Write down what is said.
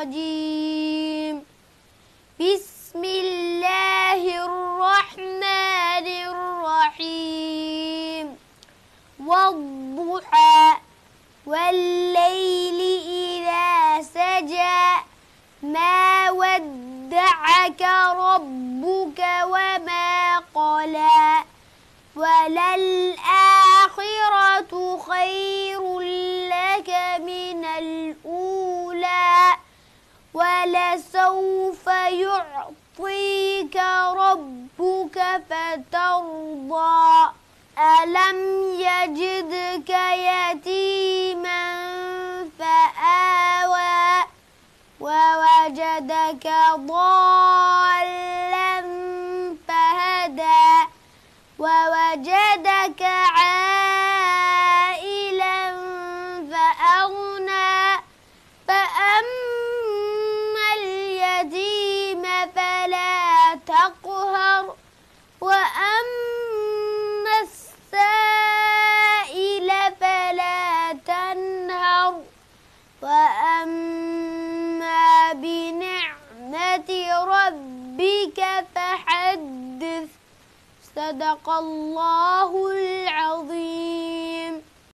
الرجيم. بسم الله الرحمن الرحيم. والضحى والليل إذا سجى ما ودعك ربك وما قلى وللآخرة خير لك من الأولى ولسوف يعطيك ربك فترضى ألم يجدك يتيما فآوى ووجدك ضالا فهدى ووجدك عائلا فأغنى فأما اليتيم فلا تقهر وأما السائل فلا تنهر وأما بنعمة ربك فحدث. صدق الله العظيم.